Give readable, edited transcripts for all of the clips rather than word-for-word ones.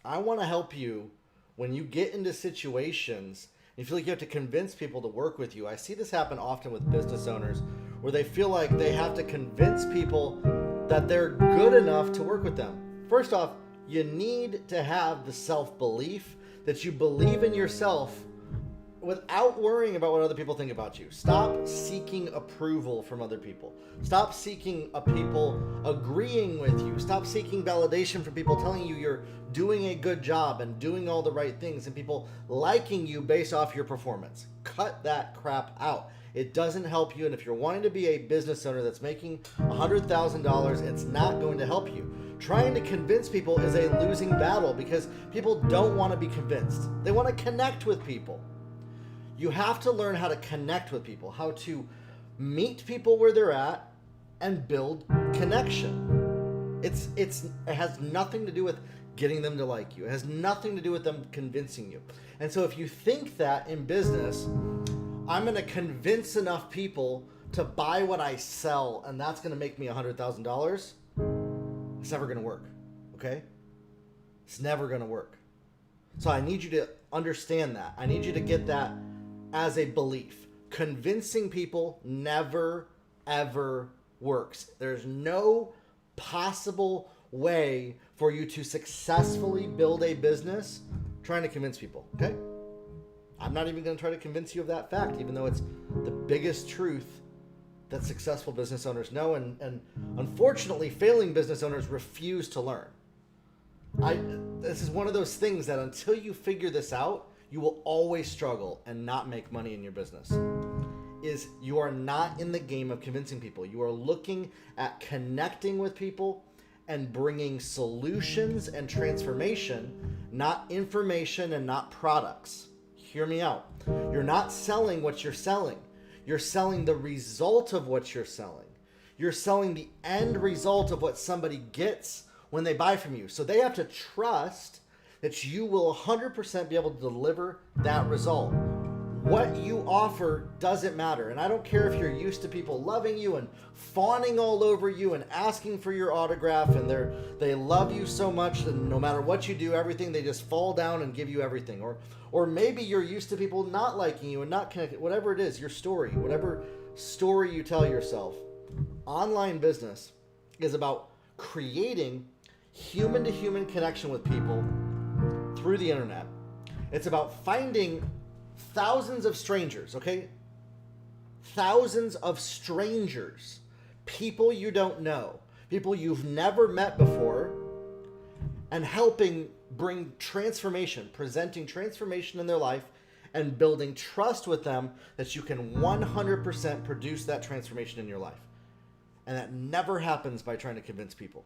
I want to help you when you get into situations and you feel like you have to convince people to work with you. I see this happen often with business owners where they feel like they have to convince people that they're good enough to work with them. First off, you need to have the self-belief that you believe in yourself without worrying about what other people think about you. Stop seeking approval from other people. Stop seeking people agreeing with you. Stop seeking validation from people telling you you're doing a good job and doing all the right things and people liking you based off your performance. Cut that crap out. It doesn't help you, and if you're wanting to be a business owner that's making $100,000, it's not going to help you. Trying to convince people is a losing battle because people don't want to be convinced. They want to connect with people. You have to learn how to connect with people, how to meet people where they're at and build connection. It has nothing to do with getting them to like you. It has nothing to do with them convincing you. And so if you think that in business, I'm going to convince enough people to buy what I sell and that's going to make me $100,000, it's never going to work. Okay? It's never going to work. So I need you to understand that. I need you to get that as a belief. Convincing people never, ever works. There's no possible way for you to successfully build a business trying to convince people, okay? I'm not even going to try to convince you of that fact, even though it's the biggest truth that successful business owners know, and unfortunately, failing business owners refuse to learn. This is one of those things that until you figure this out, you will always struggle and not make money in your business. Is you are not in the game of convincing people. You are looking at connecting with people and bringing solutions and transformation, not information and not products. Hear me out. You're not selling what you're selling. You're selling the result of what you're selling. You're selling the end result of what somebody gets when they buy from you. So they have to trust that you will 100% be able to deliver that result. What you offer doesn't matter. And I don't care if you're used to people loving you and fawning all over you and asking for your autograph and they love you so much that no matter what you do, everything, they just fall down and give you everything. Or maybe you're used to people not liking you and not connected. Whatever it is, your story, whatever story you tell yourself. Online business is about creating human-to-human connection with people through the internet. It's about finding thousands of strangers, okay? Thousands of strangers, people you don't know, people you've never met before, and helping bring transformation, presenting transformation in their life, and building trust with them that you can 100% produce that transformation in your life. And that never happens by trying to convince people.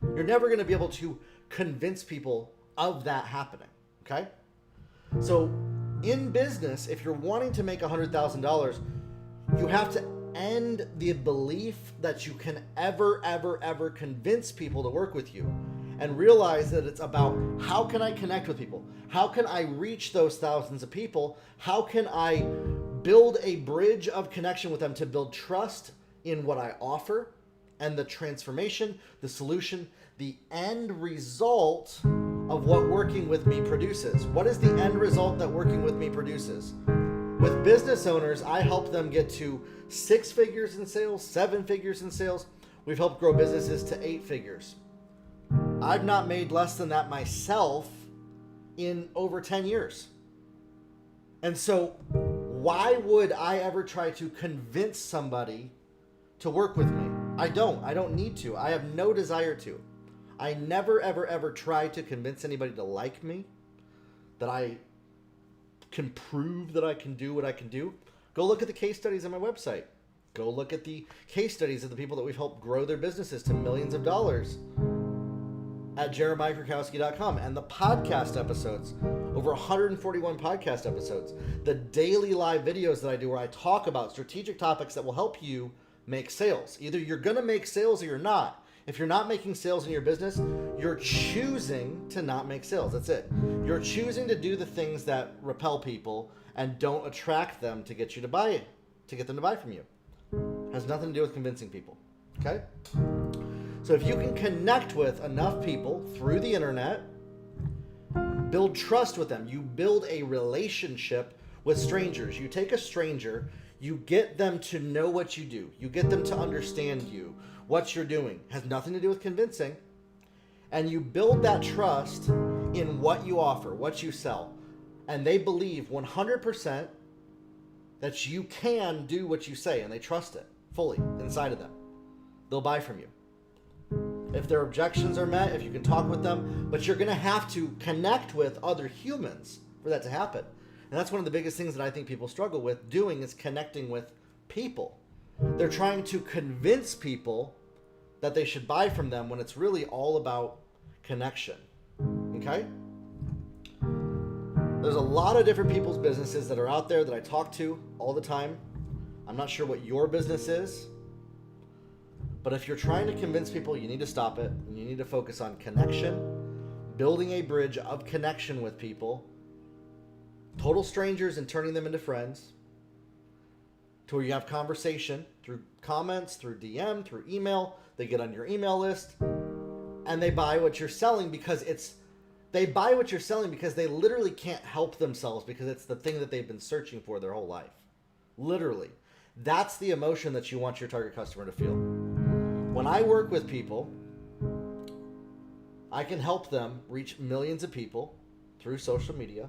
You're never going to be able to convince people of that happening, okay? So in business, if you're wanting to make $100,000, you have to end the belief that you can ever convince people to work with you and realize that it's about how can I connect with people? How can I reach those thousands of people? How can I build a bridge of connection with them to build trust in what I offer and the transformation, the solution, the end result of what working with me produces. What is the end result that working with me produces? With business owners, I help them get to 6 figures in sales, 7 figures in sales. We've helped grow businesses to 8 figures. I've not made less than that myself in over 10 years. And so why would I ever try to convince somebody to work with me? I don't need to. I have no desire to. I never, ever try to convince anybody to like me, that I can prove that I can do what I can do. Go look at the case studies on my website. Go look at the case studies of the people that we've helped grow their businesses to millions of dollars at jeremiahkrakowski.com, and the podcast episodes, over 141 podcast episodes, the daily live videos that I do where I talk about strategic topics that will help you make sales. Either you're going to make sales or you're not. If you're not making sales in your business, you're choosing to not make sales. That's it. You're choosing to do the things that repel people and don't attract them to get you to buy it, to get them to buy from you. It has nothing to do with convincing people. Okay? So if you can connect with enough people through the internet build trust with them. You build a relationship with strangers. You take a stranger, you get them to know what you do. You get them to understand you, what you're doing. It has nothing to do with convincing. And you build that trust in what you offer, what you sell. And they believe 100% that you can do what you say, and they trust it fully inside of them. They'll buy from you. If their objections are met, if you can talk with them, but you're going to have to connect with other humans for that to happen. And that's one of the biggest things that I think people struggle with doing is connecting with people. They're trying to convince people that they should buy from them when it's really all about connection. Okay? There's a lot of different people's businesses that are out there that I talk to all the time. I'm not sure what your business is, but if you're trying to convince people, you need to stop it, and you need to focus on connection, building a bridge of connection with people, total strangers and turning them into friends, to where you have conversation through comments, through DM, through email. They get on your email list, and they buy what you're selling because they buy what you're selling because they literally can't help themselves because it's the thing that they've been searching for their whole life. Literally. That's the emotion that you want your target customer to feel. When I work with people, I can help them reach millions of people through social media,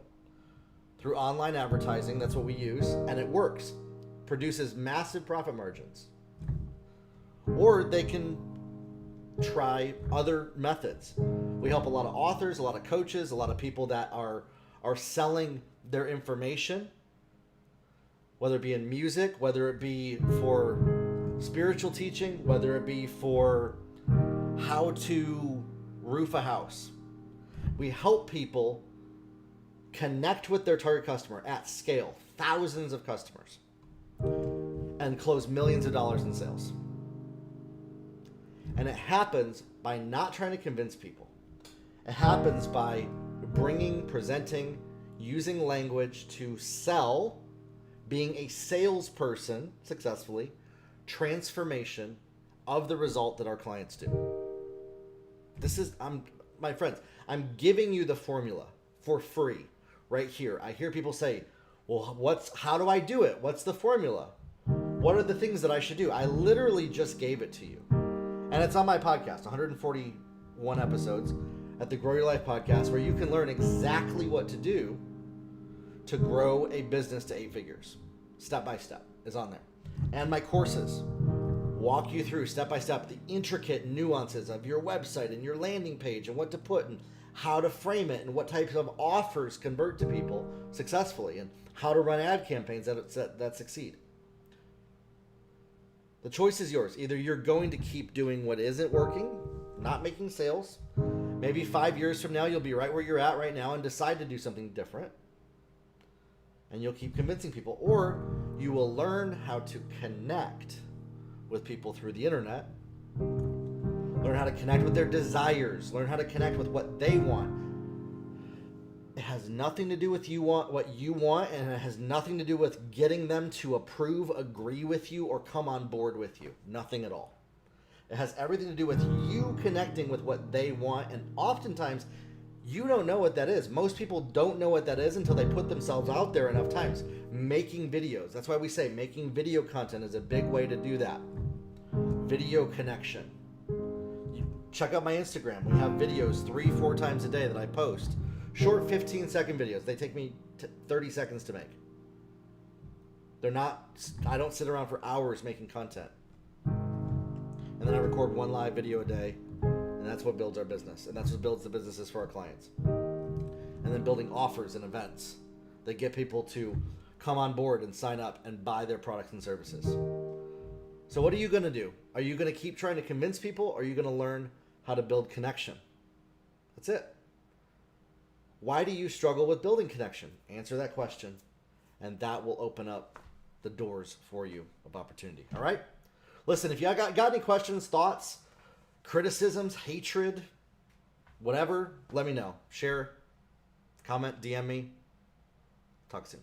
through online advertising. That's what we use, and it works. Produces massive profit margins. Or they can try other methods. We help a lot of authors, a lot of coaches, a lot of people that are selling their information, whether it be in music, whether it be for spiritual teaching, whether it be for how to roof a house. We help people connect with their target customer at scale, thousands of customers, and close millions of dollars in sales. And it happens by not trying to convince people. It happens by presenting, using language to sell, being a salesperson successfully, transformation of the result that our clients do. My friends, I'm giving you the formula for free right here. I hear people say, well, how do I do it? What's the formula? What are the things that I should do? I literally just gave it to you. And it's on my podcast, 141 episodes at the Grow Your Life podcast, where you can learn exactly what to do to grow a business to 8 figures. Step by step is on there. And my courses walk you through step by step the intricate nuances of your website and your landing page and what to put and how to frame it and what types of offers convert to people successfully and how to run ad campaigns that succeed. The choice is yours. Either you're going to keep doing what isn't working, not making sales. Maybe 5 years from now, you'll be right where you're at right now and decide to do something different. And you'll keep convincing people. Or you will learn how to connect with people through the internet. Learn how to connect with their desires. Learn how to connect with what they want. It has nothing to do with what you want, and it has nothing to do with getting them to approve, agree with you, or come on board with you. Nothing at all. It has everything to do with you connecting with what they want, and oftentimes you don't know what that is. Most people don't know what that is until they put themselves out there enough times. Making videos. That's why we say making video content is a big way to do that. Video connection. Check out my Instagram. We have videos 3-4 times a day that I post. Short 15-second videos. They take me 30 seconds to make. I don't sit around for hours making content. And then I record 1 live video a day. And that's what builds our business. And that's what builds the businesses for our clients. And then building offers and events that get people to come on board and sign up and buy their products and services. So what are you going to do? Are you going to keep trying to convince people, or are you going to learn how to build connection? That's it. Why do you struggle with building connection? Answer that question, and that will open up the doors for you of opportunity. All right? Listen, if you got any questions, thoughts, criticisms, hatred, whatever, let me know. Share, comment, DM me. Talk soon.